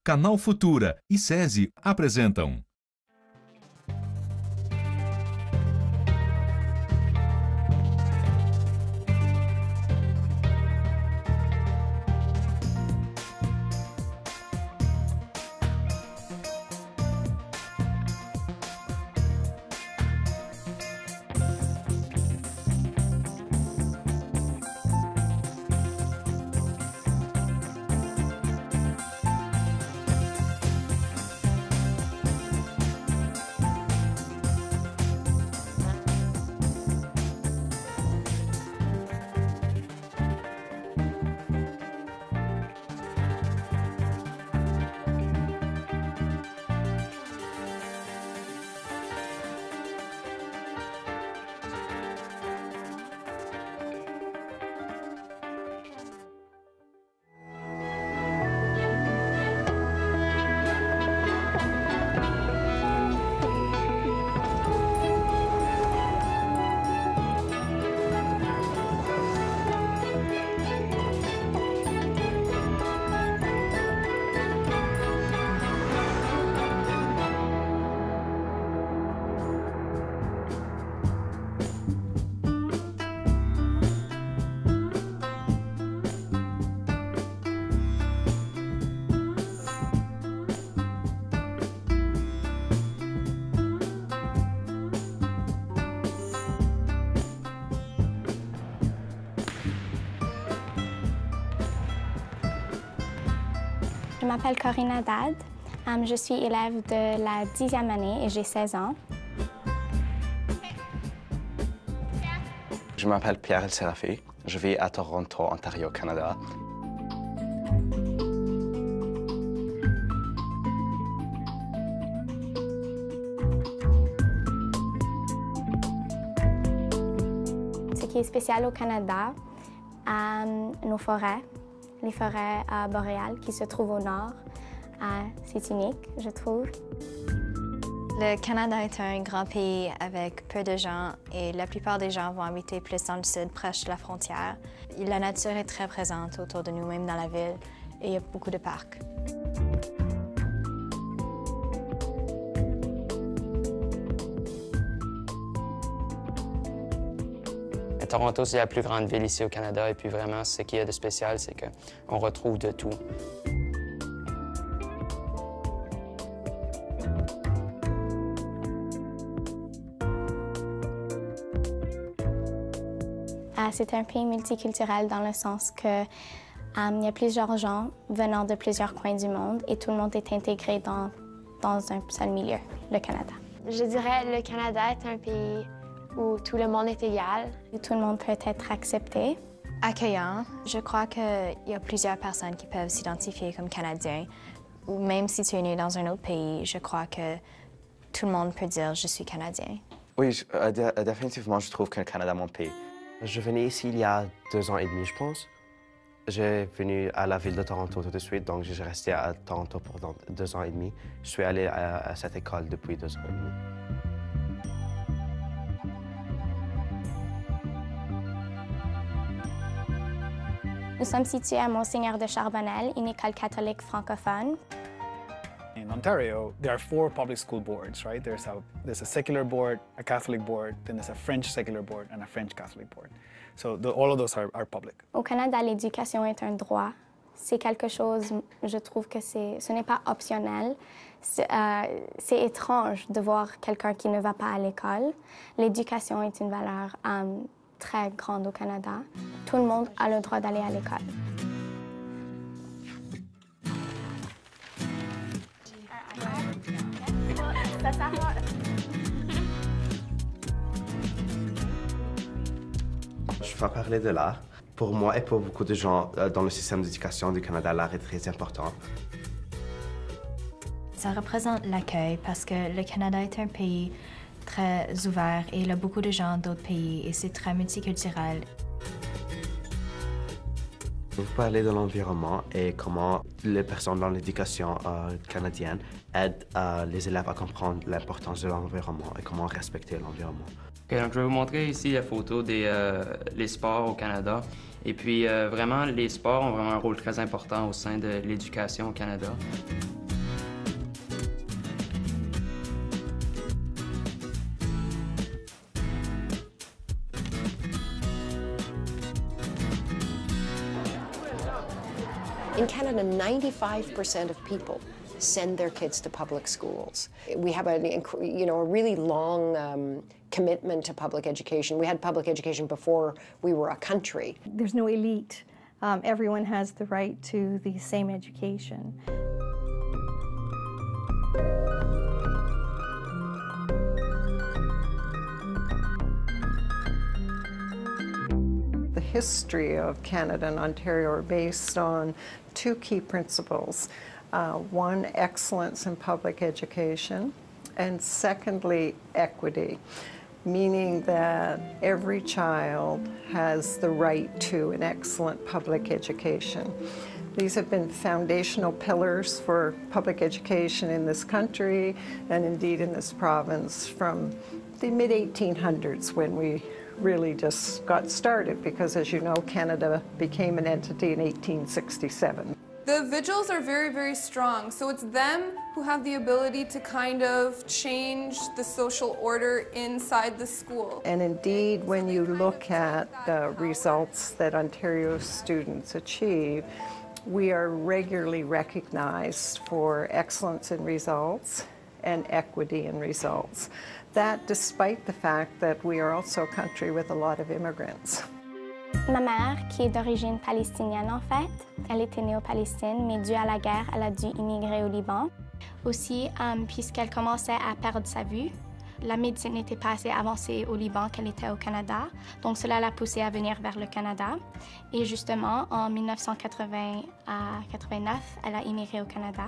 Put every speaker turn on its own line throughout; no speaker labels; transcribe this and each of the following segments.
Canal Futura e SESI apresentam.
Je m'appelle Corinna Dad. Je suis élève de la 10e année et j'ai 16 ans.
Je m'appelle Pierre El Serafi. Je vis à Toronto, Ontario, Canada.
Ce qui est spécial au Canada, nos forêts. Les forêts boréales qui se trouvent au nord. C'est unique, je trouve.
Le Canada est un grand pays avec peu de gens et la plupart des gens vont habiter plus dans le sud, proche de la frontière. La nature est très présente autour de nous, même dans la ville, et il y a beaucoup de parcs.
Toronto, c'est la plus grande ville ici au Canada et puis vraiment, ce qu'il y a de spécial, c'est qu'on retrouve de tout.
C'est un pays multiculturel dans le sens que il y a plusieurs gens venant de plusieurs coins du monde et tout le monde est intégré dans un seul milieu, le Canada.
Je dirais que le Canada est un pays où tout le monde est égal.
Et tout le monde peut être accepté.
Accueillant, je crois qu'il y a plusieurs personnes qui peuvent s'identifier comme Canadiens. Ou même si tu es né dans un autre pays, je crois que tout le monde peut dire « je suis Canadien ».
Oui, définitivement, je trouve que le Canada est mon pays.
Je venais ici il y a 2 ans et demi, je pense. J'ai venu à la ville de Toronto tout de suite, donc j'ai resté à Toronto pendant 2 ans et demi. Je suis allé à cette école depuis 2 ans et demi.
Nous sommes situés à Monseigneur de Charbonnel, une école catholique francophone.
In Ontario, there are 4 public school boards, right? There's a secular board, a Catholic board, then there's a French secular board and a French Catholic board. So all of those are public.
Au Canada, l'éducation est un droit. C'est quelque chose, je trouve que ce n'est pas optionnel. C'est étrange de voir quelqu'un qui ne va pas à l'école. L'éducation est une valeur très grande au Canada. Tout le monde a le droit d'aller à l'école.
Je vais parler de l'art. Pour moi et pour beaucoup de gens dans le système d'éducation du Canada, l'art est très important.
Ça représente l'accueil parce que le Canada est un pays très ouvert et il y a beaucoup de gens d'autres pays et c'est très multiculturel.
Vous parlez de l'environnement et comment les personnes dans l'éducation canadienne aident les élèves à comprendre l'importance de l'environnement et comment respecter l'environnement.
Okay, donc je vais vous montrer ici la photo des les sports au Canada. Et puis, vraiment, les sports ont vraiment un rôle très important au sein de l'éducation au Canada.
In Canada, 95% of people send their kids to public schools. We have a really long commitment to public education. We had public education before we were a country.
There's no elite. Everyone has the right to the same education.
The history of Canada and Ontario are based on two key principles. One, excellence in public education, and secondly, equity, meaning that every child has the right to an excellent public education. These have been foundational pillars for public education in this country and indeed in this province from the mid-1800s when we really just got started because, as you know, Canada became an entity in 1867.
The vigils are very, very strong, so it's them who have the ability to kind of change the social order inside the school.
And indeed, when you look at the results that Ontario students achieve, we are regularly recognized for excellence in results and equity in results. That despite the fact that we are also a country with a lot of immigrants.
Ma mère, qui est d'origine palestinienne en fait, elle était née en Palestine, mais dû à la guerre, elle a dû immigrer au Liban. Aussi, puisqu'elle commençait à perdre sa vue, la médecine n'était pas assez avancée au Liban qu'elle était au Canada, donc cela l'a poussée à venir vers le Canada. Et justement, en 1980 à 89, elle a immigré au Canada.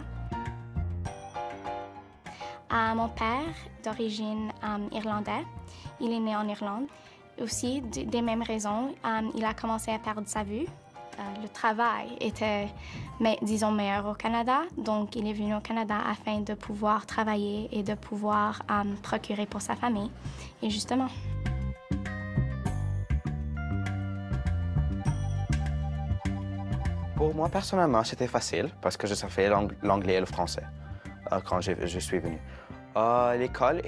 Mon père, d'origine irlandaise, il est né en Irlande. Aussi, des mêmes raisons, il a commencé à perdre sa vue. Le travail était, disons, meilleur au Canada, donc il est venu au Canada afin de pouvoir travailler et de pouvoir procurer pour sa famille. Et justement.
Pour moi, personnellement, c'était facile parce que je savais l'anglais et le français quand je suis venu. L'école,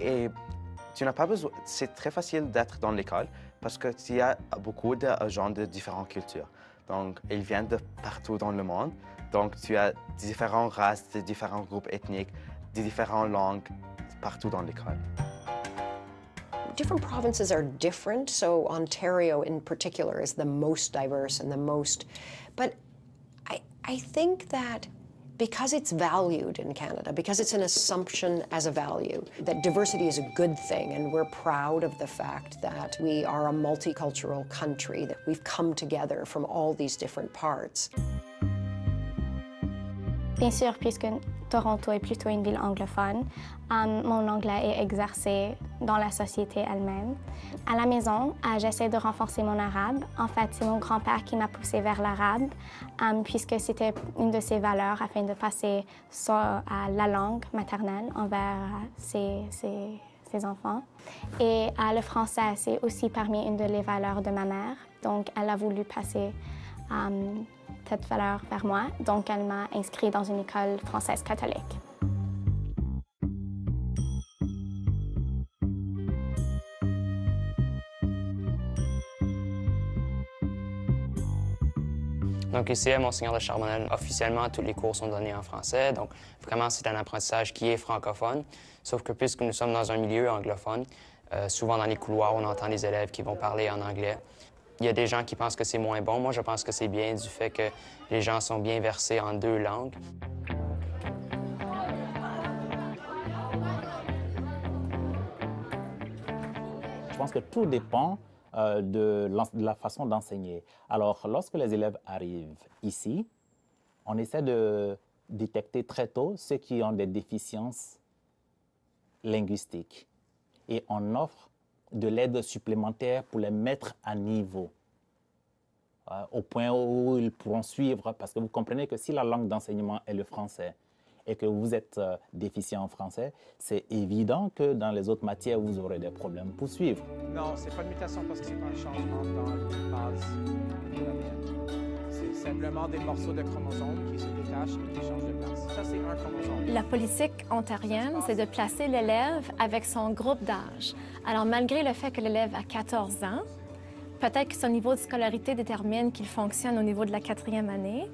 tu n'as pas besoin. C'est très facile d'être dans l'école parce que tu as beaucoup de gens de différentes cultures. Donc, ils viennent de partout dans le monde. Donc, tu as différentes races, différents groupes ethniques, différentes langues partout dans l'école.
Different provinces are different, so Ontario in particular is the most diverse and the most, but I think that because it's valued in Canada, because it's an assumption as a value, that diversity is a good thing, and we're proud of the fact that we are a multicultural country, that we've come together from all these different parts.
Bien sûr, puisque Toronto est plutôt une ville anglophone, mon anglais est exercé dans la société elle-même. À la maison, j'essaie de renforcer mon arabe. En fait, c'est mon grand-père qui m'a poussée vers l'arabe, puisque c'était une de ses valeurs afin de passer la langue maternelle envers ses enfants. Et le français, c'est aussi parmi une des valeurs de ma mère. Donc, elle a voulu passer cette valeur vers moi, donc elle m'a inscrite dans une école française catholique.
Donc ici, à Monseigneur de Charbonnel, officiellement, tous les cours sont donnés en français. Donc vraiment, c'est un apprentissage qui est francophone. Sauf que puisque nous sommes dans un milieu anglophone, souvent dans les couloirs, on entend des élèves qui vont parler en anglais. Il y a des gens qui pensent que c'est moins bon. Moi, je pense que c'est bien du fait que les gens sont bien versés en deux langues.
Je pense que tout dépend de la façon d'enseigner. Alors, lorsque les élèves arrivent ici, on essaie de détecter très tôt ceux qui ont des déficiences linguistiques. Et on offre de l'aide supplémentaire pour les mettre à niveau, au point où ils pourront suivre, parce que vous comprenez que si la langue d'enseignement est le français et que vous êtes déficient en français, c'est évident que dans les autres matières, vous aurez des problèmes pour suivre.
Non, c'est pas une mutation parce que c'est pas un changement dans les bases de l'ADN. C'est simplement des morceaux de chromosomes qui se détachent et qui changent de place. Ça, c'est un chromosome.
La politique ontarienne, c'est de placer l'élève avec son groupe d'âge. Alors, malgré le fait que l'élève a 14 ans, peut-être que son niveau de scolarité détermine qu'il fonctionne au niveau de la 4e année,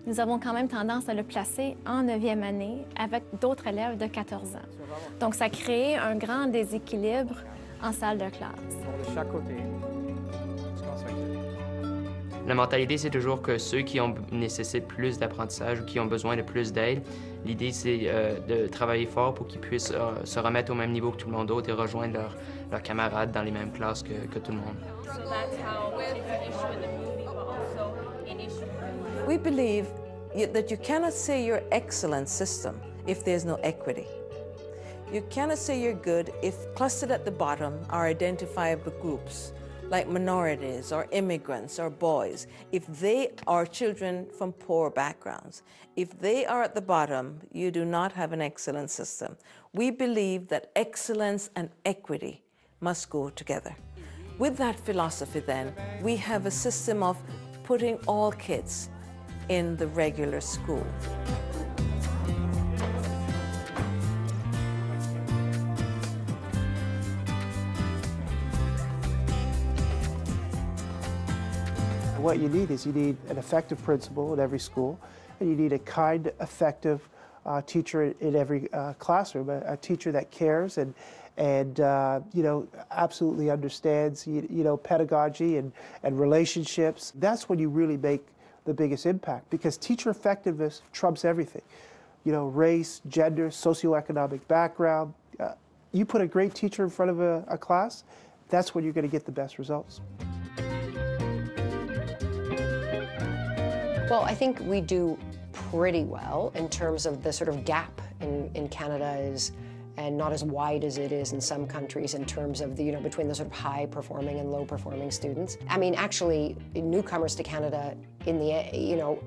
nous avons quand même tendance à le placer en 9e année avec d'autres élèves de 14 ans. Donc, ça crée un grand déséquilibre en salle de classe.
De chaque côté, je pense que...
La mentalité, c'est toujours que ceux qui nécessitent plus d'apprentissage ou qui ont besoin de plus d'aide, l'idée, c'est de travailler fort pour qu'ils puissent se remettre au même niveau que tout le monde d'autre et rejoindre leurs camarades dans les mêmes classes que tout le monde.
We believe that you cannot say you're excellent system if there's no equity. You cannot say you're good if clustered at the bottom are identifiable groups like minorities or immigrants or boys. If they are children from poor backgrounds, if they are at the bottom, you do not have an excellent system. We believe that excellence and equity must go together. With that philosophy then, we have a system of putting all kids in the regular school.
What you need is you need an effective principal at every school, and you need a kind, effective teacher in every classroom, a teacher that cares and you know, absolutely understands, you know, pedagogy and relationships. That's when you really make the biggest impact, because teacher effectiveness trumps everything. You know, race, gender, socioeconomic background. You put a great teacher in front of a class, that's when you're going to get the best results.
Well, I think we do pretty well in terms of the sort of gap in Canada is, and not as wide as it is in some countries in terms of the, you know, between the sort of high-performing and low-performing students. I mean, actually, newcomers to Canada, in the, you know,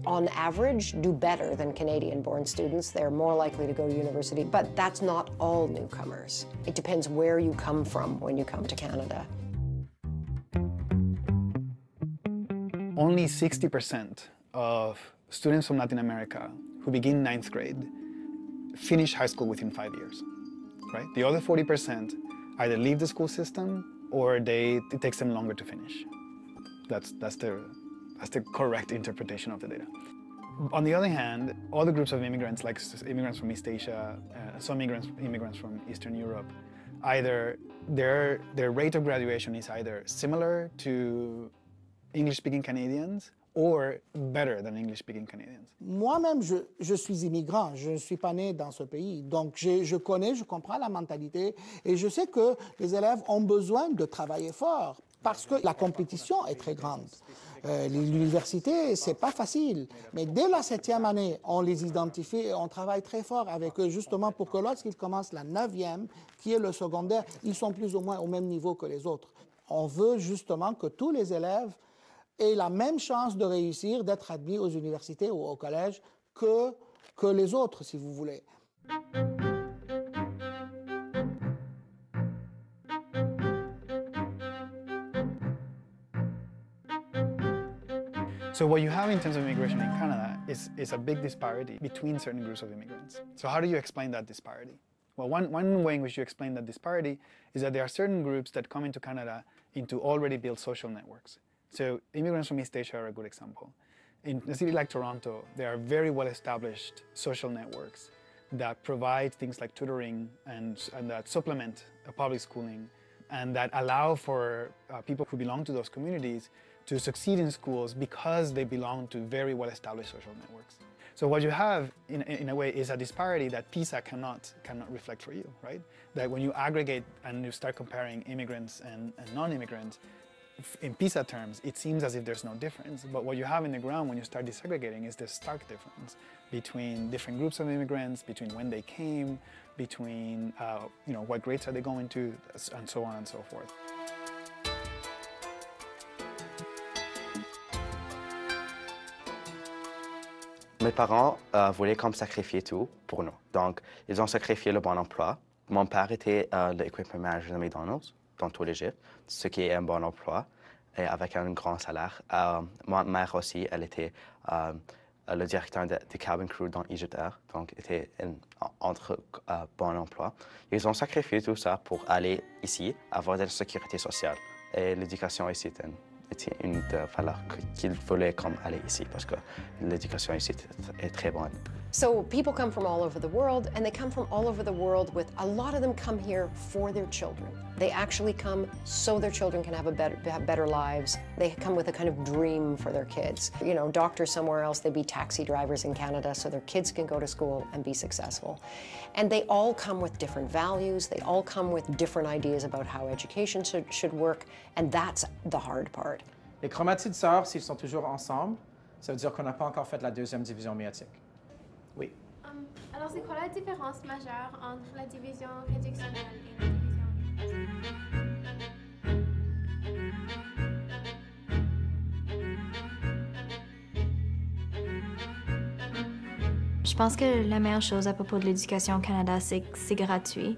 on average, do better than Canadian-born students. They're more likely to go to university, but that's not all newcomers. It depends where you come from when you come to Canada.
Only 60% of students from Latin America who begin 9th grade finish high school within 5 years, right? The other 40% either leave the school system or it takes them longer to finish. That's the correct interpretation of the data. On the other hand, other groups of immigrants, like immigrants from East Asia, some immigrants from Eastern Europe, either their rate of graduation is either similar to English-speaking Canadians or better than English-speaking Canadians.
Moi-même, je suis immigrant, je ne suis pas né dans ce pays, donc je connais, je comprends la mentalité et je sais que les élèves ont besoin de travailler fort parce que la compétition est très grande. L'université, c'est pas facile, mais dès la 7e année, on les identifie et on travaille très fort avec eux justement pour que lorsqu'ils commencent la 9e, qui est le secondaire, ils sont plus ou moins au même niveau que les autres. On veut justement que tous les élèves aient la même chance de réussir, d'être admis aux universités ou au collège que les autres, si vous voulez.
So what you have in terms of immigration in Canada is a big disparity between certain groups of immigrants. So how do you explain that disparity? Well, one way in which you explain that disparity is that there are certain groups that come into Canada into already built social networks. So immigrants from East Asia are a good example. In a city like Toronto, there are very well-established social networks that provide things like tutoring and that supplement public schooling and that allow for people who belong to those communities to succeed in schools because they belong to very well-established social networks. So what you have, in a way, is a disparity that PISA cannot reflect for you, right? That when you aggregate and you start comparing immigrants and non-immigrants, in PISA terms, it seems as if there's no difference. But what you have in the ground when you start disaggregating is this stark difference between different groups of immigrants, between when they came, between you know, what grades are they going to, and so on and so forth.
Mes parents voulaient comme sacrifier tout pour nous. Donc, ils ont sacrifié le bon emploi. Mon père était l'equipment manager de McDonald's dans tout l'Égypte, ce qui est un bon emploi et avec un grand salaire. Ma mère aussi, elle était le directeur de cabin crew dans Egypt Air, donc était entre bon emploi. Ils ont sacrifié tout ça pour aller ici, avoir de la sécurité sociale. Et l'éducation ici était une des valeurs qu'ils voulaient comme aller ici, parce que l'éducation ici est très bonne.
So people come from all over the world, and they come from all over the world with, a lot of them come here for their children. They actually come so their children can have better lives. They come with a kind of dream for their kids. You know, doctors somewhere else, they'd be taxi drivers in Canada so their kids can go to school and be successful. And they all come with different values. They all come with different ideas about how education should work, and that's the hard part.
Les chromatides sœurs, s'ils sont toujours ensemble, ça veut dire qu'on n'a pas encore fait la deuxième division méiotique. Oui.
Alors, c'est quoi la différence majeure entre la division réductionnelle et la division?
Je pense que la meilleure chose à propos de l'éducation au Canada, c'est que c'est gratuit.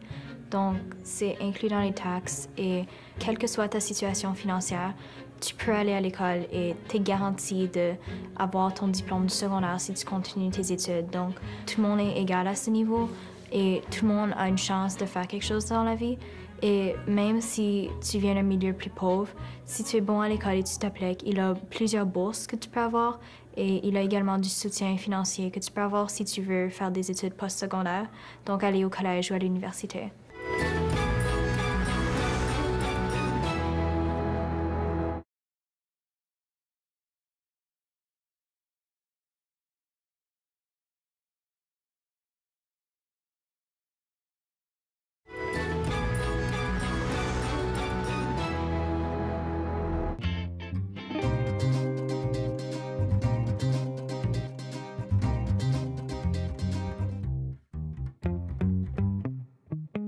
Donc, c'est inclus dans les taxes et quelle que soit ta situation financière, tu peux aller à l'école et tu es garanti d'avoir ton diplôme du secondaire si tu continues tes études. Donc, tout le monde est égal à ce niveau et tout le monde a une chance de faire quelque chose dans la vie. Et même si tu viens d'un milieu plus pauvre, si tu es bon à l'école et tu t'appliques, il y a plusieurs bourses que tu peux avoir et il y a également du soutien financier que tu peux avoir si tu veux faire des études postsecondaires, donc aller au collège ou à l'université.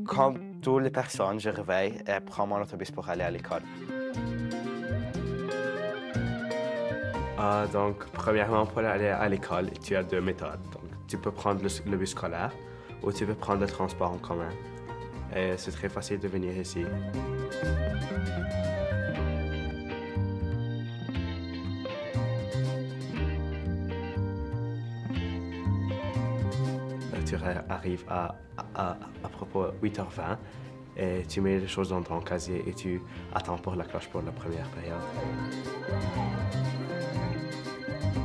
Comme toutes les personnes, je réveille et prends mon autobus pour aller à l'école. Donc, premièrement, pour aller à l'école, tu as deux méthodes. Donc, tu peux prendre le bus scolaire ou tu peux prendre le transport en commun. Et c'est très facile de venir ici. Tu arrives à propos 8h20 et tu mets les choses dans ton casier et tu attends pour la cloche pour la première période.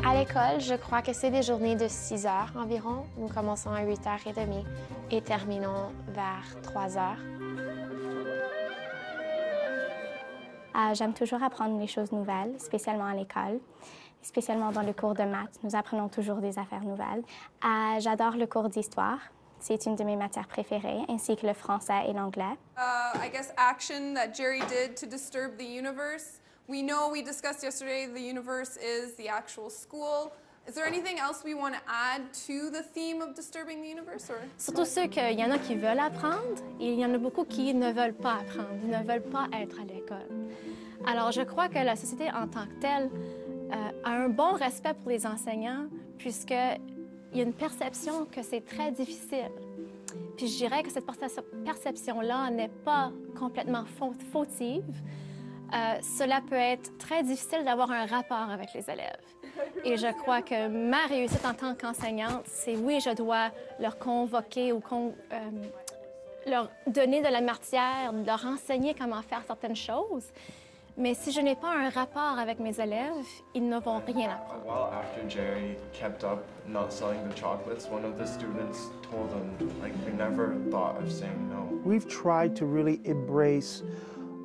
À l'école, je crois que c'est des journées de 6 heures environ. Nous commençons à 8h30 et terminons vers 3h.
J'aime toujours apprendre des choses nouvelles, spécialement à l'école. Spécialement dans le cours de maths, nous apprenons toujours des affaires nouvelles. J'adore le cours d'histoire. C'est une de mes matières préférées, ainsi que le français et l'anglais.
I guess action that Jerry did to disturb the universe. We know we discussed yesterday the universe is the actual school. Is there anything else we want to add to the theme of disturbing the universe? Or?
Surtout ceux qu'il y en a qui veulent apprendre et il y en a beaucoup qui ne veulent pas apprendre, ils ne veulent pas être à l'école. Alors je crois que la société en tant que telle a un bon respect pour les enseignants puisqu'il y a une perception que c'est très difficile. Puis je dirais que cette perception-là n'est pas complètement fautive. Cela peut être très difficile d'avoir un rapport avec les élèves. Et je crois que ma réussite en tant qu'enseignante, c'est oui, je dois leur convoquer ou leur donner de la matière, leur enseigner comment faire certaines choses. Mais si je n'ai pas un rapport avec mes élèves, ils ne vont rien apprendre.
Well, after Jerry kept up not selling the chocolates, one of the students told him, like, we never thought of saying no.
We've tried to really embrace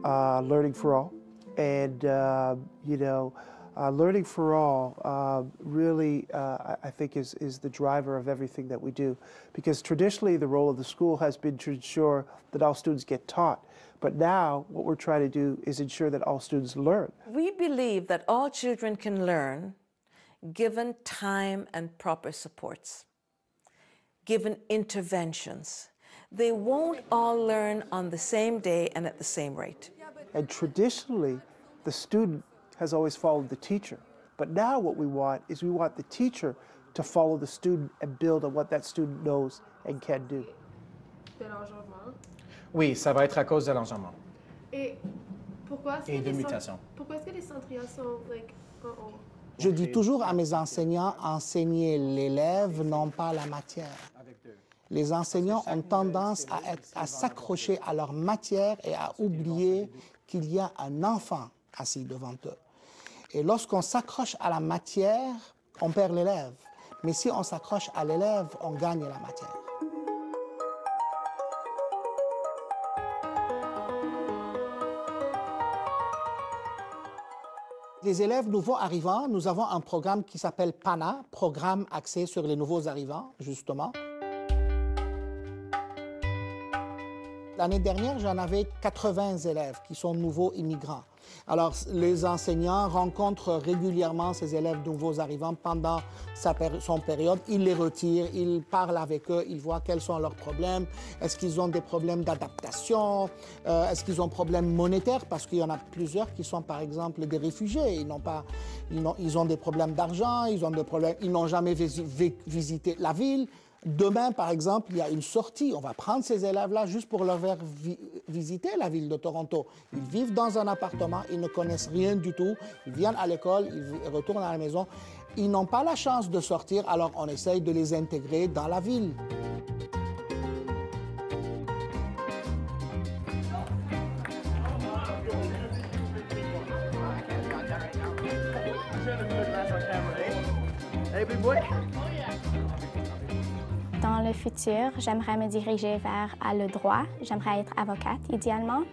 learning for all. And, learning for all really, I think, is the driver of everything that we do. Because traditionally, the role of the school has been to ensure that all students get taught. But now, what we're trying to do is ensure that all students learn.
We believe that all children can learn given time and proper supports, given interventions. They won't all learn on the same day and at the same rate.
And traditionally, the student has always followed the teacher. But now what we want is we want the teacher to follow the student and build on what that student knows and can do.
De l'enjambement.
Oui, ça va être à cause de l'enjambement.
Et pourquoi est-ce
Et
que
de
les
mutation.
Pourquoi est-ce que les centrions sont en haut?
Je dis toujours à mes enseignants, enseignez l'élève, non pas la matière. Les enseignants ont tendance à s'accrocher à leur matière et à oublier qu'il y a un enfant assis devant eux. Et lorsqu'on s'accroche à la matière, on perd l'élève. Mais si on s'accroche à l'élève, on gagne la matière. Les élèves nouveaux arrivants, nous avons un programme qui s'appelle PANA, programme axé sur les nouveaux arrivants, justement. L'année dernière, j'en avais 80 élèves qui sont nouveaux immigrants. Alors, les enseignants rencontrent régulièrement ces élèves nouveaux arrivants pendant son période. Ils les retirent, ils parlent avec eux, ils voient quels sont leurs problèmes. Est-ce qu'ils ont des problèmes d'adaptation? Est-ce qu'ils ont des problèmes monétaires? Parce qu'il y en a plusieurs qui sont, par exemple, des réfugiés. Ils ont des problèmes d'argent, ils n'ont jamais visité la ville. Demain, par exemple, il y a une sortie. On va prendre ces élèves-là juste pour leur faire visiter la ville de Toronto. Ils vivent dans un appartement, ils ne connaissent rien du tout. Ils viennent à l'école, ils retournent à la maison. Ils n'ont pas la chance de sortir, alors on essaye de les intégrer dans la ville.
Dans le futur, j'aimerais me diriger vers le droit. J'aimerais être avocate, idéalement.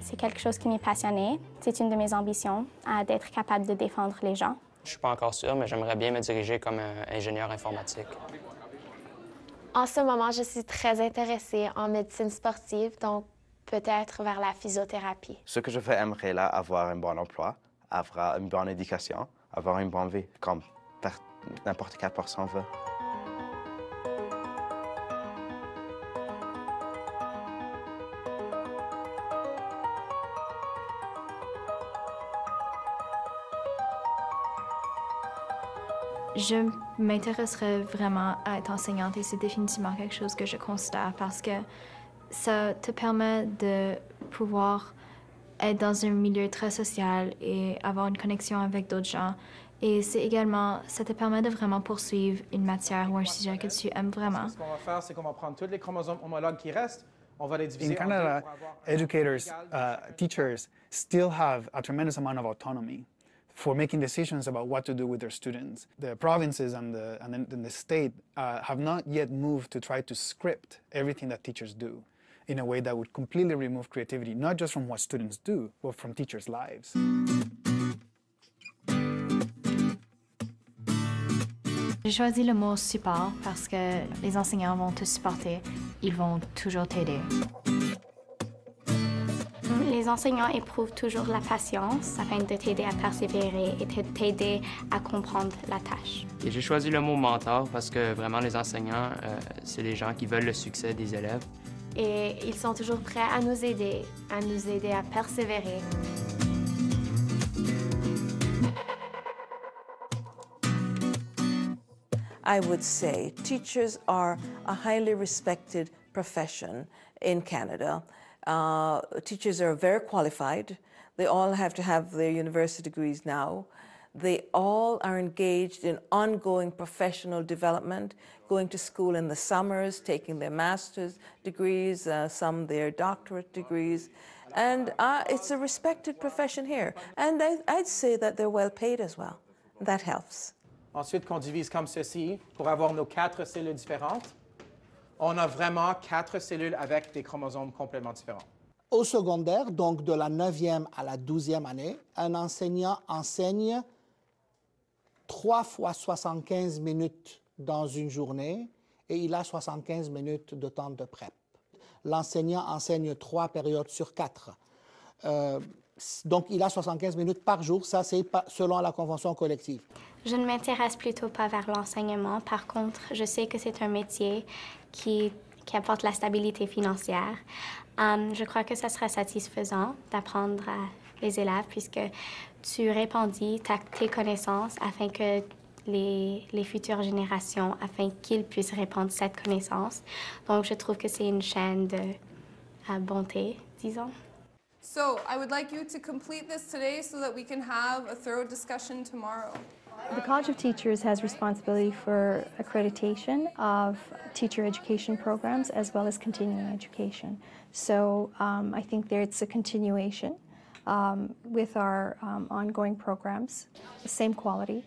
C'est quelque chose qui m'est passionné. C'est une de mes ambitions, d'être capable de défendre les gens.
Je ne suis pas encore sûre, mais j'aimerais bien me diriger comme ingénieur informatique.
En ce moment, je suis très intéressée en médecine sportive, donc peut-être vers la physiothérapie.
Ce que je veux, aimerais là, avoir un bon emploi, avoir une bonne éducation, avoir une bonne vie, comme n'importe quelle personne veut.
Je m'intéresserais vraiment à être enseignante et c'est définitivement quelque chose que je considère parce que ça te permet de pouvoir être dans un milieu très social et avoir une connexion avec d'autres gens. Et c'est également, ça te permet de vraiment poursuivre une matière ou un sujet que tu aimes vraiment.
Ce qu'on va faire, c'est qu'on va prendre tous les chromosomes homologues qui restent, on va les diviser.
In Canada, educators, teachers still have a tremendous amount of autonomy for making decisions about what to do with their students. The provinces and the state have not yet moved to try to script everything that teachers do in a way that would completely remove creativity, not just from what students do, but from teachers' lives.
J'ai choisi le mot support parce que les enseignants vont te supporter, ils vont toujours t'aider.
Les enseignants éprouvent toujours la patience afin de t'aider à persévérer et de t'aider à comprendre la tâche.
Et j'ai choisi le mot mentor parce que vraiment les enseignants, c'est des gens qui veulent le succès des élèves.
Et ils sont toujours prêts à nous aider à persévérer.
I would say teachers are a highly respected profession in Canada. Teachers are very qualified. They all have to have their university degrees now. They all are engaged in ongoing professional development, going to school in the summers, taking their master's degrees, some their doctorate degrees. And it's a respected profession here. And I'd say that they're well paid as well. That helps.
Ensuite, qu'on divise comme ceci pour avoir nos 4 cellules différentes. On a vraiment 4 cellules avec des chromosomes complètement différents.
Au secondaire, donc de la 9e à la 12e année, un enseignant enseigne 3 fois 75 minutes dans une journée et il a 75 minutes de temps de prep. L'enseignant enseigne 3 périodes sur 4. Donc, il a 75 minutes par jour. Ça, c'est selon la convention collective.
Je ne m'intéresse plutôt pas vers l'enseignement. Par contre, je sais que c'est un métier qui apporte la stabilité financière. Je crois que ça serait satisfaisant d'apprendre à les élèves puisque tu répandis tes connaissances afin que les futures générations afin qu'ils puissent répandre cette connaissance. Donc, je trouve que c'est une chaîne de bonté, disons.
So, I would like you to complete this today so that we can have a thorough discussion tomorrow.
The College of Teachers has responsibility for accreditation of teacher education programs as well as continuing education. So I think there it's a continuation with our ongoing programs, the same quality,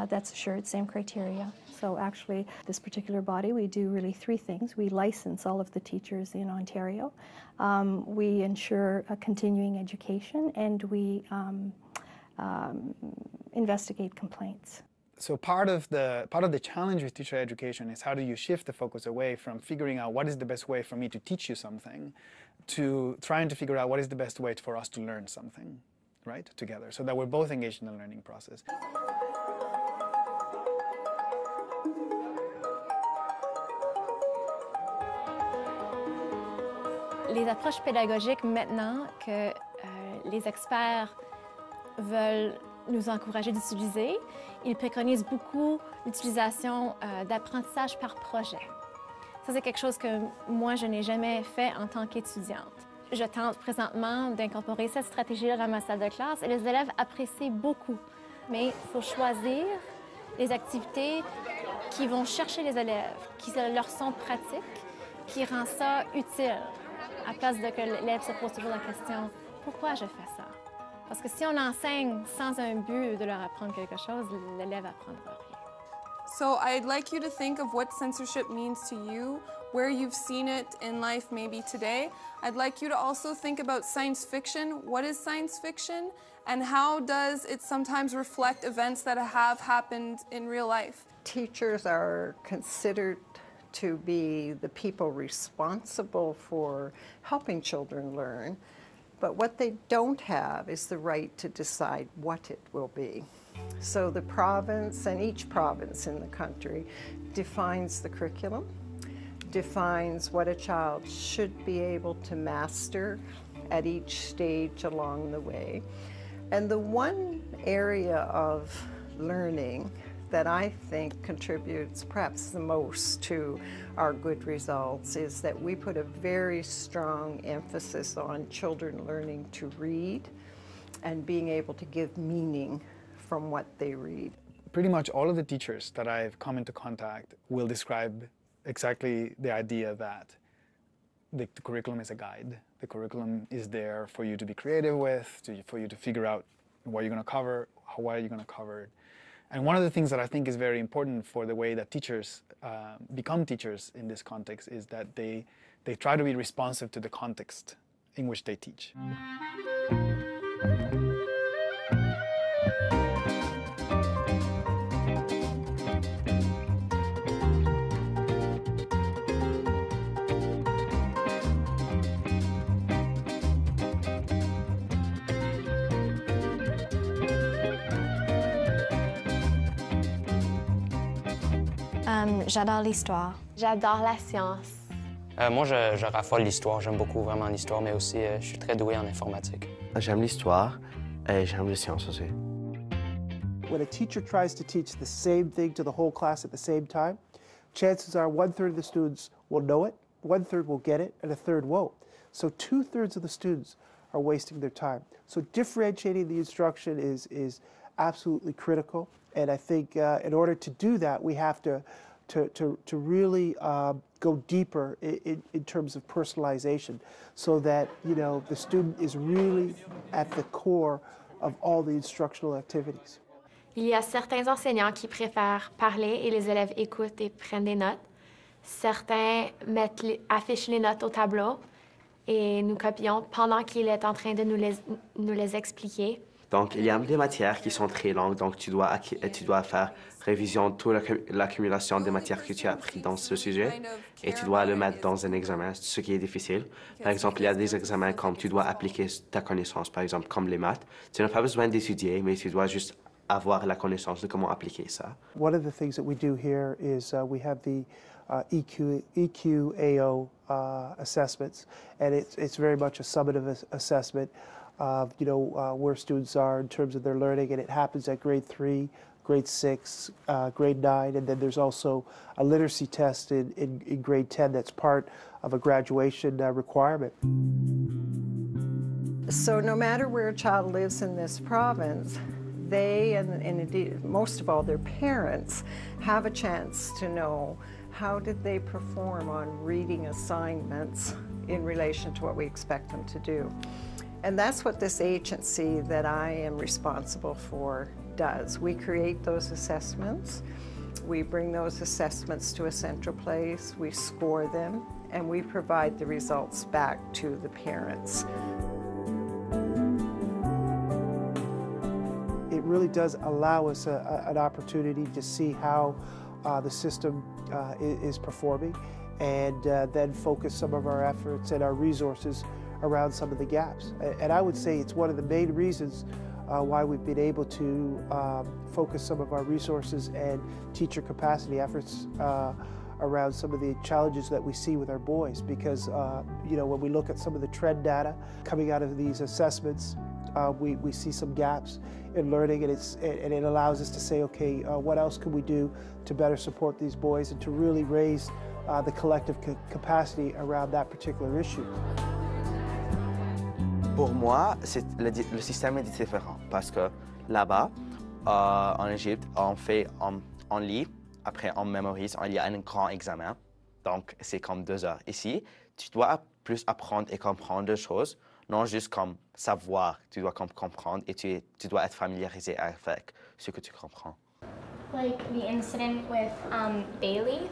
that's assured, same criteria. So actually, this particular body, we do really three things. We license all of the teachers in Ontario, we ensure a continuing education, and we investigate complaints.
So part of the challenge with teacher education is how do you shift the focus away from figuring out what is the best way for me to teach you something to trying to figure out what is the best way for us to learn something, right, together, so that we're both engaged in the learning process.
Les approches pédagogiques, maintenant que les experts veulent nous encourager d'utiliser, ils préconisent beaucoup l'utilisation d'apprentissage par projet. Ça, c'est quelque chose que moi, je n'ai jamais fait en tant qu'étudiante. Je tente présentement d'incorporer cette stratégie-là dans ma salle de classe et les élèves apprécient beaucoup. Mais il faut choisir les activités qui vont chercher les élèves, qui leur sont pratiques, qui rendent ça utile, à place de que l'élève se pose toujours la question « Pourquoi je fais ça? » Parce que si on enseigne sans un but de leur apprendre quelque chose, l'élève apprendra rien.
So I'd like you to think of what censorship means to you, where you've seen it in life maybe today. I'd like you to also think about science fiction. What is science fiction? And how does it sometimes reflect events that have happened in real life?
Teachers are considered to be the people responsible for helping children learn, but what they don't have is the right to decide what it will be. So the province, and each province in the country, defines the curriculum, defines what a child should be able to master at each stage along the way. And the one area of learning that I think contributes perhaps the most to our good results is that we put a very strong emphasis on children learning to read and being able to give meaning from what they read.
Pretty much all of the teachers that I've come into contact will describe exactly the idea that the curriculum is a guide. The curriculum is there for you to be creative with, for you to figure out what you're going to cover, why are you going to cover it. And one of the things that I think is very important for the way that teachers become teachers in this context is that they try to be responsive to the context in which they teach.
J'adore l'histoire.
J'adore la science.
Moi, je raffole l'histoire. J'aime beaucoup vraiment l'histoire, mais aussi, je suis très doué en informatique.
J'aime l'histoire et j'aime les sciences aussi.
When a teacher tries to teach the same thing to the whole class at the same time, chances are 1/3 of the students will know it, 1/3 will get it, and 1/3 won't. So 2/3 of the students are wasting their time. So differentiating the instruction is absolutely critical. And I think in order to do that, we have to really go deeper in terms of personalization, so that the student is really at the core of all the instructional activities.
Il y a certains enseignants qui préfèrent parler et les élèves écoutent et prennent des notes. Certains affichent les notes au tableau et nous copions pendant qu'il est en train de nous les expliquer.
Donc, il y a des matières qui sont très longues, donc tu dois faire révision de toute l'accumulation des matières que tu as apprises dans ce sujet et tu dois le mettre dans un examen, ce qui est difficile. Par exemple, il y a des examens comme tu dois appliquer ta connaissance, par exemple, comme les maths. Tu n'as pas besoin d'étudier, mais tu dois juste avoir la connaissance de comment appliquer ça.
One of the things that we do here is we have the EQAO assessments, and it's very much a summative assessment of where students are in terms of their learning, and it happens at grade 3, grade 6, grade 9, and then there's also a literacy test in grade 10 that's part of a graduation requirement.
So no matter where a child lives in this province, they, and indeed most of all their parents, have a chance to know how did they perform on reading assignments in relation to what we expect them to do. And that's what this agency that I am responsible for does. We create those assessments, we bring those assessments to a central place, we score them, and we provide the results back to the parents.
It really does allow us an opportunity to see how the system is performing, and then focus some of our efforts and our resources around some of the gaps. And I would say it's one of the main reasons why we've been able to focus some of our resources and teacher capacity efforts around some of the challenges that we see with our boys. Because you know, when we look at some of the trend data coming out of these assessments, we see some gaps in learning, and it allows us to say, okay, what else can we do to better support these boys and to really raise the collective capacity around that particular issue.
Pour moi, le système est différent parce que là-bas, en Égypte, on lit, après on mémorise, il y a un grand examen, donc c'est comme 2 heures. Ici, tu dois plus apprendre et comprendre des choses, non juste comme savoir, tu dois comprendre et tu dois être familiarisé avec ce que tu comprends.
Like the incident with Bailey,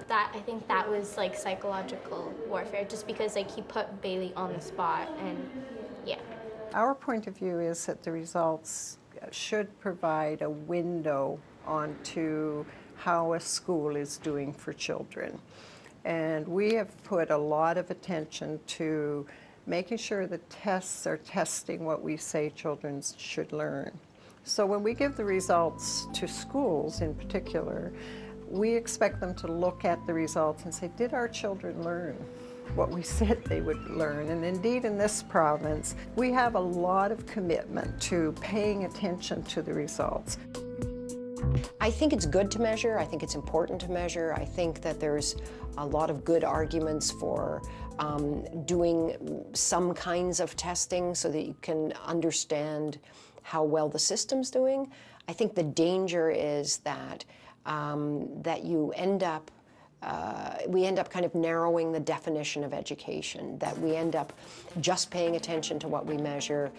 that I think that was like psychological warfare, just because like he put Bailey on the spot, and yeah.
Our point of view is that the results should provide a window onto how a school is doing for children. And we have put a lot of attention to making sure the tests are testing what we say children should learn. So when we give the results to schools in particular, we expect them to look at the results and say, did our children learn what we said they would learn? And indeed in this province, we have a lot of commitment to paying attention to the results.
I think it's good to measure. I think it's important to measure. I think that there's a lot of good arguments for doing some kinds of testing so that you can understand how well the system's doing. I think the danger is that you end up we end up kind of narrowing the definition of education, that we end up just paying attention to what we measure.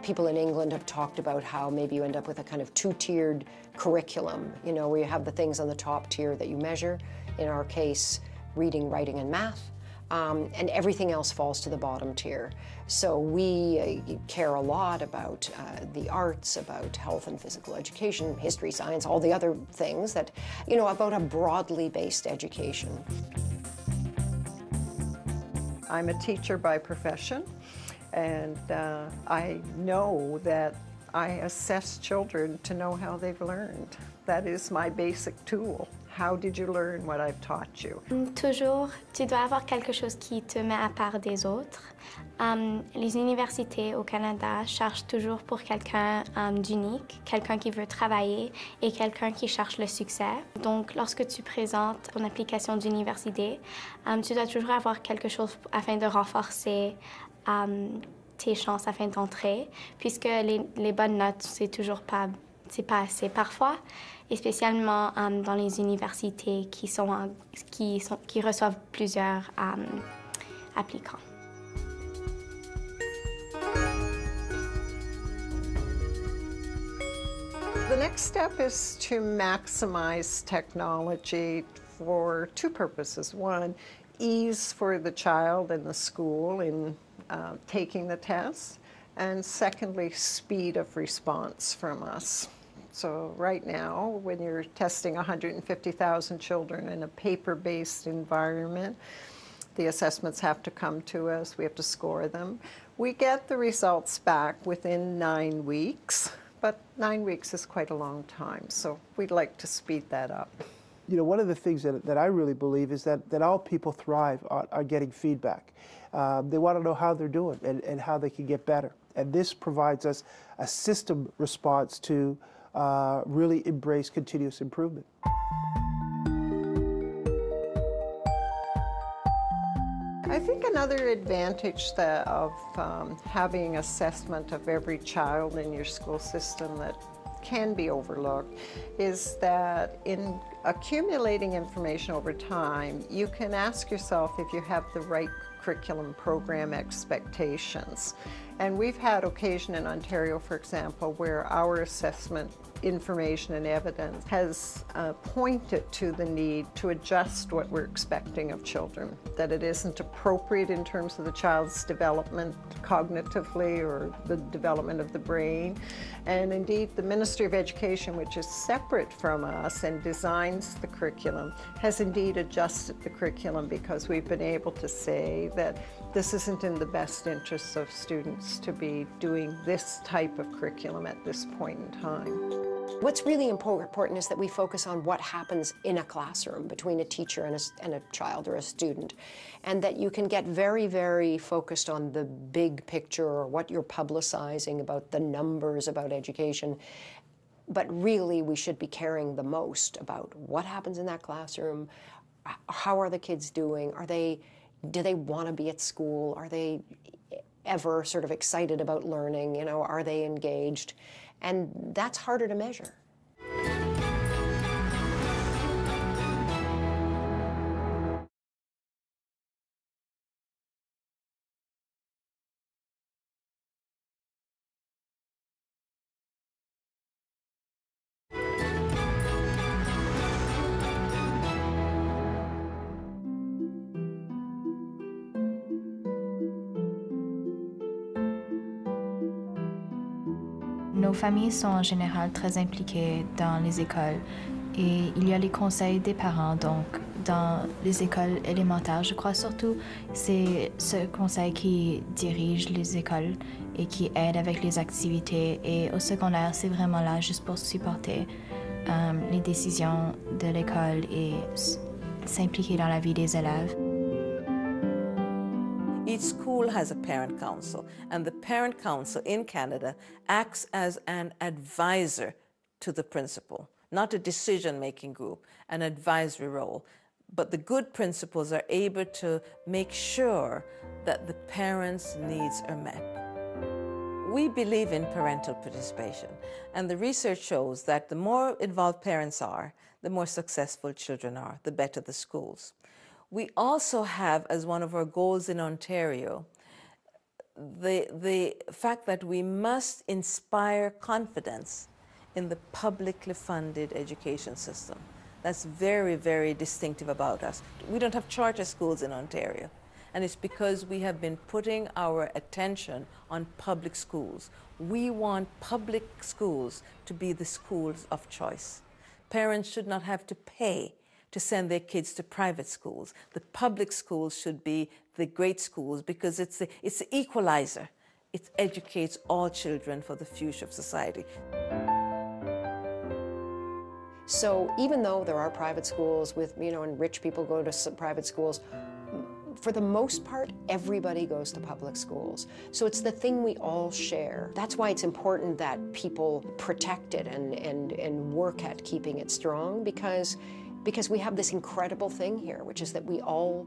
People in England have talked about how maybe you end up with a kind of 2-tiered curriculum, you know, where you have the things on the top tier that you measure, in our case, reading, writing, and math, and everything else falls to the bottom tier. So we care a lot about the arts, about health and physical education, history, science, all the other things that, you know, about a broadly based education.
I'm a teacher by profession, and I know that I assess children to know how they've learned. That is my basic tool. How did you learn what I've taught you?
Toujours, tu dois avoir quelque chose qui te met à part des autres. Les universités au Canada cherchent toujours pour quelqu'un d'unique, quelqu'un qui veut travailler et quelqu'un qui cherche le succès. Donc, lorsque tu présentes ton application d'université, tu dois toujours avoir quelque chose afin de renforcer tes chances afin d'entrer, puisque les bonnes notes, c'est pas assez parfois, et spécialement dans les universités qui reçoivent plusieurs applicants.
The next step is to maximize technology for 2 purposes. One, ease for the child and the school in taking the test, and secondly, speed of response from us. So right now, when you're testing 150,000 children in a paper-based environment, the assessments have to come to us, we have to score them. We get the results back within 9 weeks, but 9 weeks is quite a long time, so we'd like to speed that up.
You know, one of the things that I really believe is that all people thrive on getting feedback. They want to know how they're doing and how they can get better. And this provides us a system response to really embrace continuous improvement.
I think another advantage of having assessment of every child in your school system that can be overlooked is that in accumulating information over time, you can ask yourself if you have the right curriculum program expectations. And we've had occasion in Ontario, for example, where our assessment information and evidence has pointed to the need to adjust what we're expecting of children, that it isn't appropriate in terms of the child's development cognitively or the development of the brain. And indeed, the Ministry of Education, which is separate from us and designs the curriculum, has indeed adjusted the curriculum because we've been able to say that this isn't in the best interests of students to be doing this type of curriculum at this point in time.
What's really important is that we focus on what happens in a classroom between a teacher and a child or a student, and that you can get very, very focused on the big picture or what you're publicizing about the numbers about education. But really, we should be caring the most about what happens in that classroom. How are the kids doing? Do they want to be at school? Are they ever sort of excited about learning? You know, are they engaged? And that's harder to measure.
Nos familles sont en général très impliquées dans les écoles et il y a les conseils des parents. Donc, dans les écoles élémentaires, je crois surtout, c'est ce conseil qui dirige les écoles et qui aide avec les activités. Et au secondaire, c'est vraiment là juste pour supporter les décisions de l'école et s'impliquer dans la vie des élèves.
Each school has a parent council, and the parent council in Canada acts as an advisor to the principal, not a decision-making group, an advisory role. But the good principals are able to make sure that the parents' needs are met. We believe in parental participation, and the research shows that the more involved parents are, the more successful children are, the better the schools. We also have, as one of our goals in Ontario, the fact that we must inspire confidence in the publicly funded education system. That's very, very distinctive about us. We don't have charter schools in Ontario, and it's because we have been putting our attention on public schools. We want public schools to be the schools of choice. Parents should not have to pay to send their kids to private schools. The public schools should be the great schools because it's the equalizer. It educates all children for the future of society.
So even though there are private schools with, and rich people go to private schools, for the most part, everybody goes to public schools. So it's the thing we all share. That's why it's important that people protect it and work at keeping it strong because we have this incredible thing here, which is that we all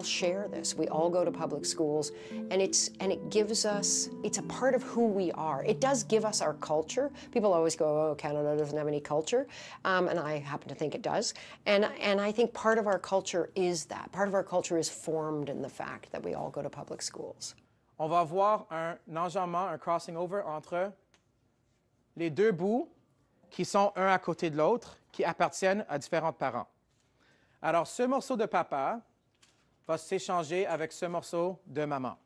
share this. We all go to public schools, and it gives us, it's a part of who we are. It does give us our culture. People always go, oh, Canada doesn't have any culture, and I happen to think it does. And I think part of our culture is that. Part of our culture is formed in the fact that we all go to public schools.
On va voir un enjambement, un crossing over entre les deux bouts qui sont un à côté de l'autre, qui appartiennent à différents parents. Alors, ce morceau de papa va s'échanger avec ce morceau de maman.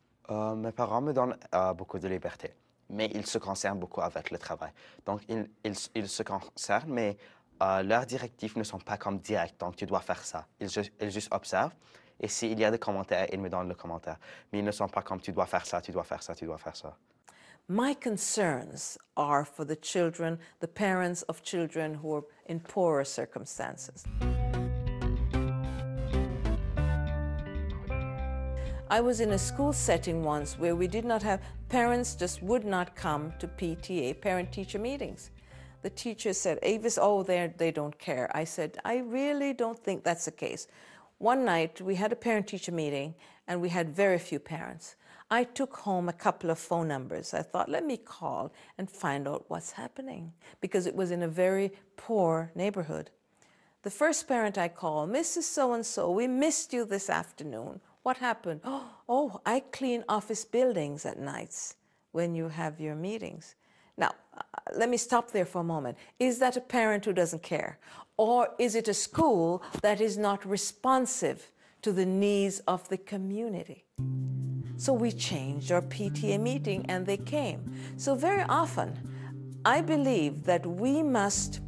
Mes parents me donnent beaucoup de liberté, mais ils se concernent beaucoup avec le travail. Donc, ils se concernent, mais leurs directives ne sont pas comme directes, donc tu dois faire ça. Ils juste observent, et s'il y a des commentaires, ils me donnent le commentaire. Mais ils ne sont pas comme tu dois faire ça, tu dois faire ça, tu dois faire ça.
My concerns are for the children, the parents of children who are in poorer circumstances. I was in a school setting once where we did not have, parents just would not come to PTA, parent-teacher meetings. the teacher said, Avis, oh, they don't care. I said, I really don't think that's the case. One night, we had a parent-teacher meeting, and we had very few parents. I took home a couple of phone numbers. I thought, let me call and find out what's happening, because it was in a very poor neighborhood. The first parent I called, Mrs. So-and-so, we missed you this afternoon. What happened? Oh, I clean office buildings at nights when you have your meetings. Now, let me stop there for a moment. Is that a parent who doesn't care? Or is it a school that is not responsive to the needs of the community? So we changed our PTA meeting and they came. So very often, I believe that we must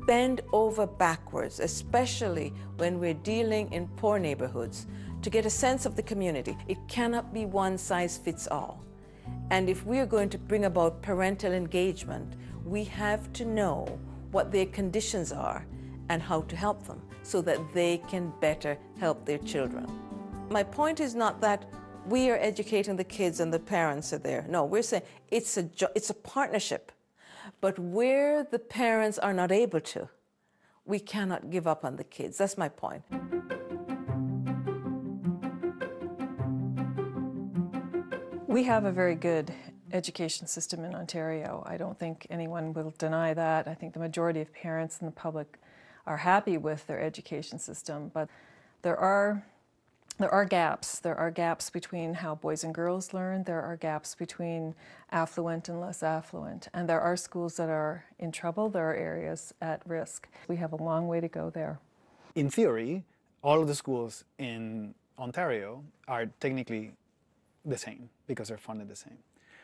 bend over backwards, especially when we're dealing in poor neighborhoods, to get a sense of the community. It cannot be one size fits all. And if we are going to bring about parental engagement, we have to know what their conditions are and how to help them so that they can better help their children. My point is not that we are educating the kids and the parents are there. No, we're saying it's a partnership. But where the parents are not able to, we cannot give up on the kids. That's my point.
We have a very good education system in Ontario. I don't think anyone will deny that. I think the majority of parents and the public are happy with their education system, but there are gaps. There are gaps between how boys and girls learn. There are gaps between affluent and less affluent. And there are schools that are in trouble. There are areas at risk. We have a long way to go there.
In theory, all of the schools in Ontario are technically the same because they're funded the same.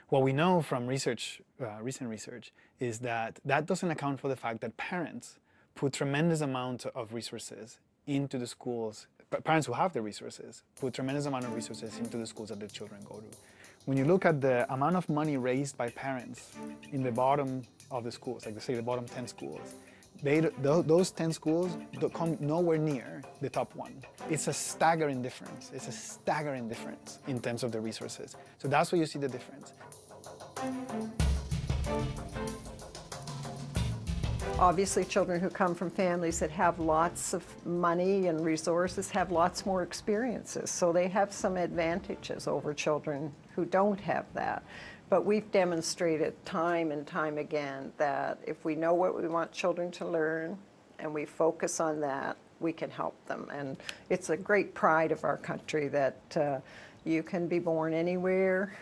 What we know from research, recent research, is that that doesn't account for the fact that parents put tremendous amounts of resources into the schools. Parents who have the resources put tremendous amount of resources into the schools that their children go to. When you look at the amount of money raised by parents in the bottom of the schools, like say the bottom 10 schools, those 10 schools come nowhere near the top one. It's a staggering difference. It's a staggering difference in terms of the resources. So that's where you see the difference.
Obviously, children who come from families that have lots of money and resources have lots more experiences, so they have some advantages over children who don't have that. But we've demonstrated time and time again that if we know what we want children to learn and we focus on that, we can help them. And it's a great pride of our country that you can be born anywhere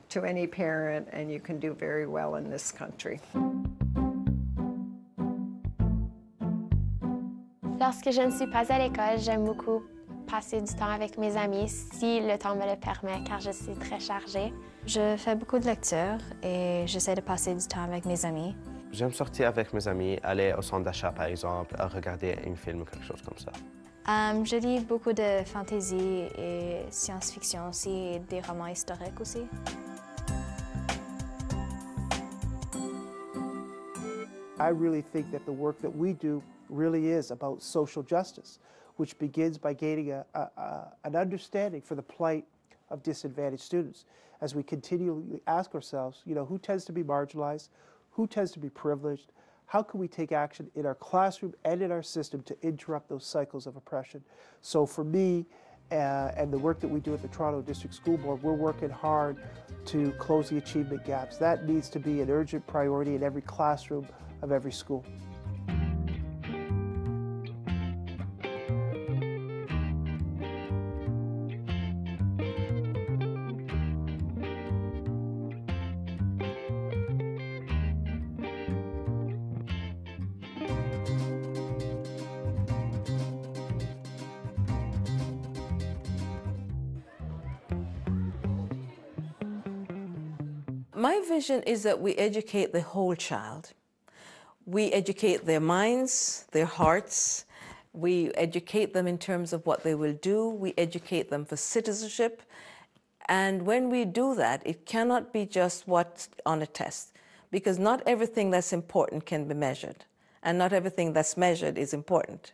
to any parent and you can do very well in this country.
Lorsque je ne suis pas à l'école, j'aime beaucoup passer du temps avec mes amis, si le temps me le permet, car je suis très chargée.
Je fais beaucoup de lectures et j'essaie de passer du temps avec mes amis.
J'aime sortir avec mes amis, aller au centre d'achat par exemple, regarder un film ou quelque chose comme ça.
Je lis beaucoup de fantasy et science-fiction aussi, et des romans historiques aussi.
I really think that the work that we do really is about social justice, which begins by gaining an understanding for the plight of disadvantaged students. As we continually ask ourselves, you know, who tends to be marginalized, who tends to be privileged, how can we take action in our classroom and in our system to interrupt those cycles of oppression? So for me, and the work that we do at the Toronto District School Board, we're working hard to close the achievement gaps. That needs to be an urgent priority in every classroom of every school.
My vision is that we educate the whole child. We educate their minds, their hearts. We educate them in terms of what they will do. We educate them for citizenship. And when we do that, it cannot be just what's on a test, because not everything that's important can be measured, and not everything that's measured is important.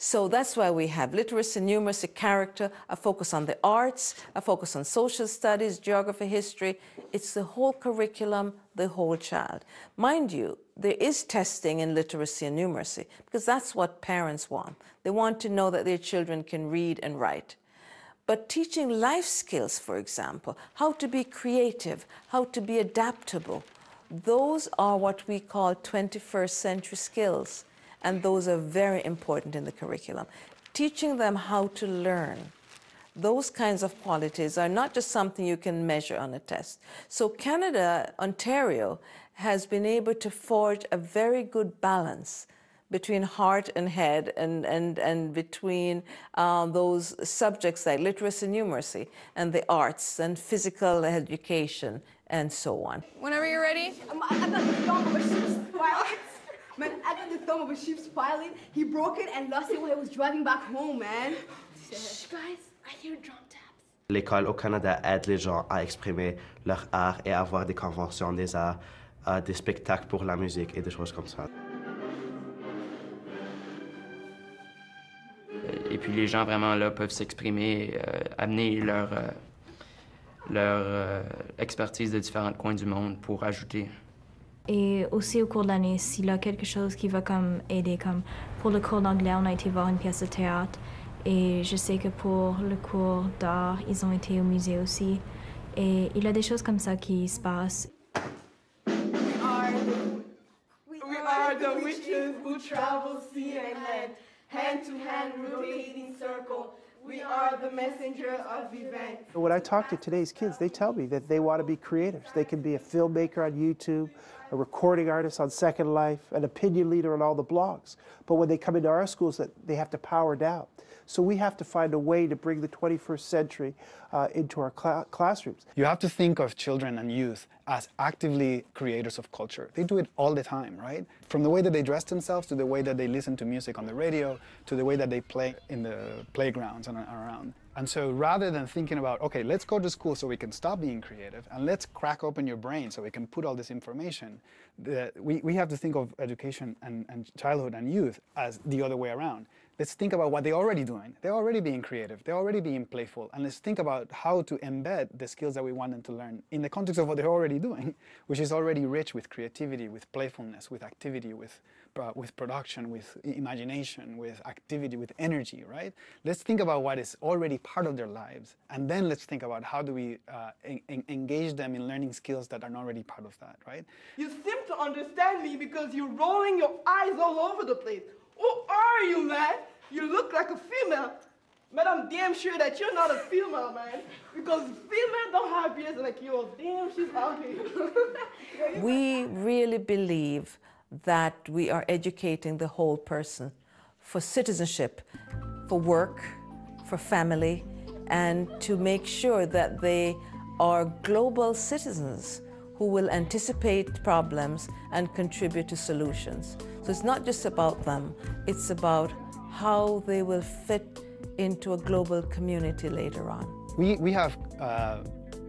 So that's why we have literacy, numeracy, character, a focus on the arts, a focus on social studies, geography, history. It's the whole curriculum, the whole child. Mind you, there is testing in literacy and numeracy because that's what parents want. They want to know that their children can read and write. But teaching life skills, for example, how to be creative, how to be adaptable, those are what we call 21st century skills, and those are very important in the curriculum. Teaching them how to learn, those kinds of qualities are not just something you can measure on a test. So Canada, Ontario, has been able to forge a very good balance between heart and head and between those subjects like literacy and numeracy and the arts and physical education and so on.
Whenever you're ready.
I got the thumb of a sheep's pilot. Man, I got the thumb of a sheep's pilot. He broke it and lost it while he was driving back home, man. Shh, guys, I hear drum taps.
L'école au Canada aide les gens à exprimer leur art et à avoir des conventions des arts, des spectacles pour la musique et des choses comme ça.
Et puis les gens vraiment là peuvent s'exprimer, amener leur expertise de différents coins du monde pour ajouter.
Et aussi au cours de l'année, s'il y a quelque chose qui va comme aider, comme pour le cours d'anglais, on a été voir une pièce de théâtre. Et je sais que pour le cours d'art, ils ont été au musée aussi. Et il y a des choses comme ça qui se passent.
We are the witches who travel sea and land, hand to hand rotating circle. We are the messenger of events.
When I talk to today's kids, they tell me that they want to be creators. They can be a filmmaker on YouTube, a recording artist on Second Life, an opinion leader on all the blogs. But when they come into our schools, they have to power down. So we have to find a way to bring the 21st century into our classrooms.
You have to think of children and youth as actively creators of culture. They do it all the time, right? From the way that they dress themselves to the way that they listen to music on the radio to the way that they play in the playgrounds and around. And so rather than thinking about, okay, let's go to school so we can stop being creative and let's crack open your brain so we can put all this information, we have to think of education and childhood and youth as the other way around. Let's think about what they're already doing. They're already being creative. They're already being playful. And let's think about how to embed the skills that we want them to learn in the context of what they're already doing, which is already rich with creativity, with playfulness, with activity, with production, with imagination, with activity, with energy, right? Let's think about what is already part of their lives. And then let's think about how do we engage them in learning skills that are already part of that, right?
You seem to understand me because you're rolling your eyes all over the place. Who are you, man? You look like a female. But I'm damn sure that you're not a female, man. Because females don't have ears like yours. Damn, she's ugly.
We really believe that we are educating the whole person for citizenship, for work, for family, and to make sure that they are global citizens who will anticipate problems and contribute to solutions. So it's not just about them, it's about how they will fit into a global community later on.
We have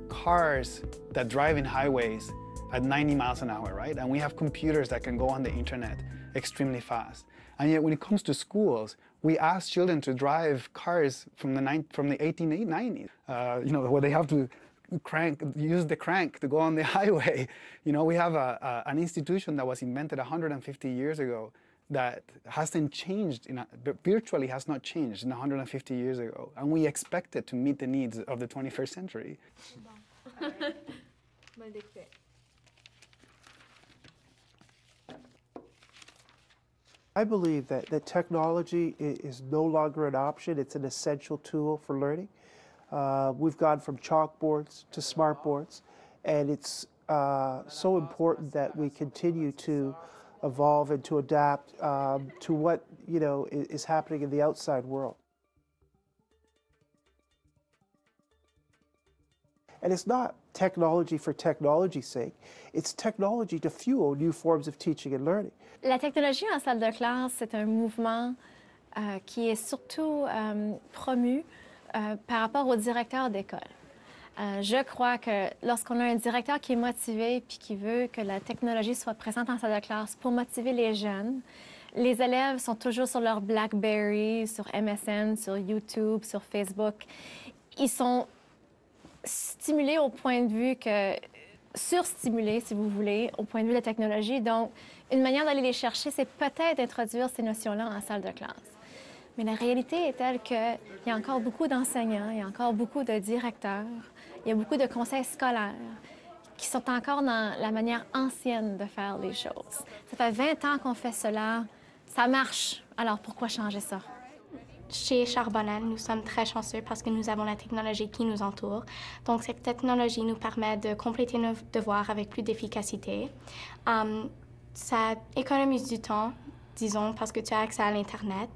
cars that drive in highways at 90 miles an hour, right? And we have computers that can go on the internet extremely fast. And yet when it comes to schools, we ask children to drive cars from the 1890s, where they have to use the crank to go on the highway. You know, we have an institution that was invented 150 years ago that hasn't changed, virtually has not changed in 150 years ago. And we expect it to meet the needs of the 21st century.
I believe that technology is no longer an option. It's an essential tool for learning. We've gone from chalkboards to smartboards, and it's so important that we continue to evolve and to adapt to what is happening in the outside world. And it's not technology for technology's sake. It's technology to fuel new forms of teaching and learning.
La technologie en salle de classe, c'est un mouvement qui est surtout promu par rapport au directeur d'école. Je crois que lorsqu'on a un directeur qui est motivé puis qui veut que la technologie soit présente en salle de classe pour motiver les jeunes, Les élèves sont toujours sur leur BlackBerry, sur MSN, sur YouTube, sur Facebook. Ils sont stimulés au point de vue que... surstimulés, si vous voulez, au point de vue de la technologie. Donc, une manière d'aller les chercher, c'est peut-être d'introduire ces notions-là en salle de classe. Mais la réalité est telle qu'il y a encore beaucoup d'enseignants, il y a encore beaucoup de directeurs, il y a beaucoup de conseils scolaires qui sont encore dans la manière ancienne de faire les choses. Ça fait 20 ans qu'on fait cela, ça marche, alors pourquoi changer ça?
Chez Charbonnel, nous sommes très chanceux parce que nous avons la technologie qui nous entoure. Donc, cette technologie nous permet de compléter nos devoirs avec plus d'efficacité. Ça économise du temps, disons, parce que tu as accès à l'Internet.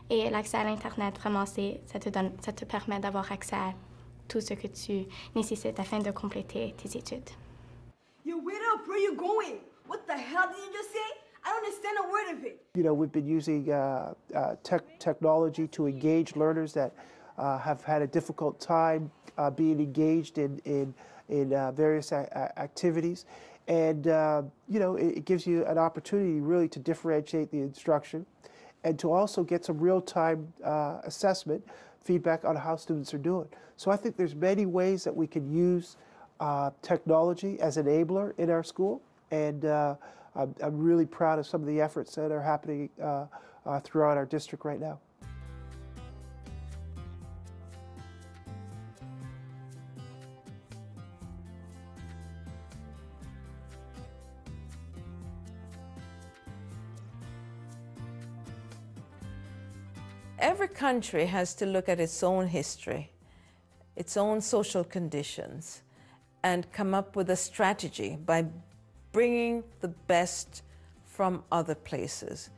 Et l'accès à l'Internet, vraiment, ça te permet d'avoir accès à tout ce que tu nécessites afin de compléter tes études.
Yo, wait up, where are you going? What the hell did you just say? I don't understand a word of it.
You know, we've been using technology to engage learners that have had a difficult time being engaged in various activities. And, you know, it gives you an opportunity really to differentiate the instruction and to also get some real-time assessment, feedback on how students are doing. So I think there's many ways that we can use technology as an enabler in our school. And I'm really proud of some of the efforts that are happening throughout our district right now.
Every country has to look at its own history, its own social conditions, and come up with a strategy by bringing the best from other places.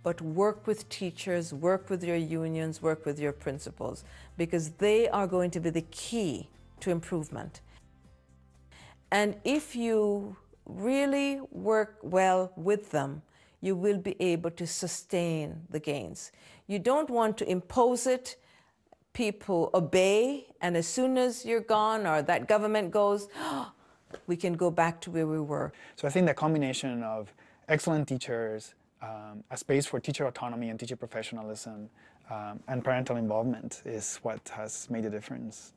But work with teachers, work with your unions, work with your principals, because they are going to be the key to improvement. And if you really work well with them, you will be able to sustain the gains. You don't want to impose it, people obey, and as soon as you're gone or that government goes, we can go back to where we were.
So I think the combination of excellent teachers, a space for teacher autonomy and teacher professionalism, and parental involvement is what has made a difference.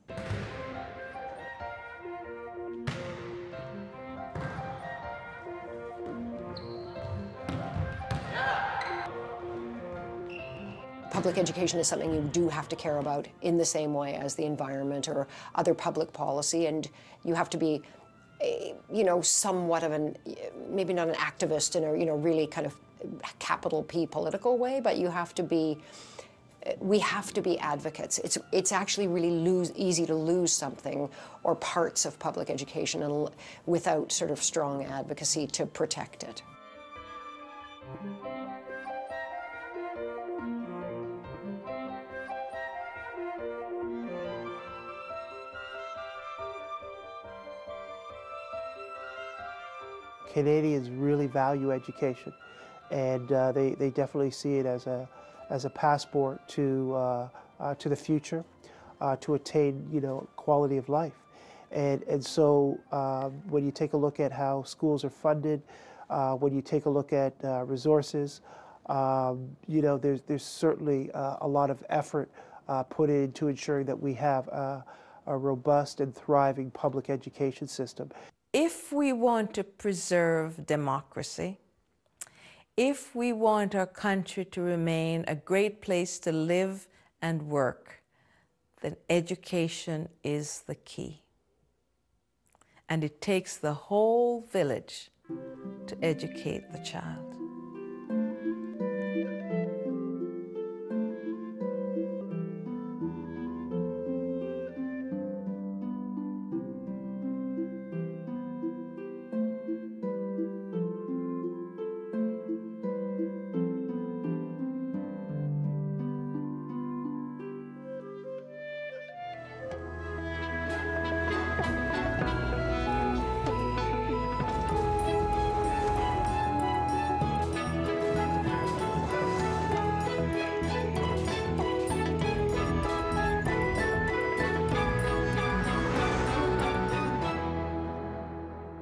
Public education is something you do have to care about in the same way as the environment or other public policy, and you have to be, you know, somewhat of an, maybe not an activist in a, you know, really kind of capital P political way, but you have to be, we have to be advocates. It's actually really easy to lose something or parts of public education and without sort of strong advocacy to protect it.
Canadians really value education, and they definitely see it as a passport to the future, to attain, you know, quality of life. And so when you take a look at how schools are funded, when you take a look at resources, you know, there's certainly a lot of effort put into ensuring that we have a robust and thriving public education system.
If we want to preserve democracy, if we want our country to remain a great place to live and work, then education is the key. And it takes the whole village to educate the child.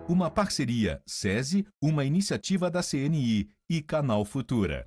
Uma parceria SESI, uma iniciativa da CNI e Canal Futura.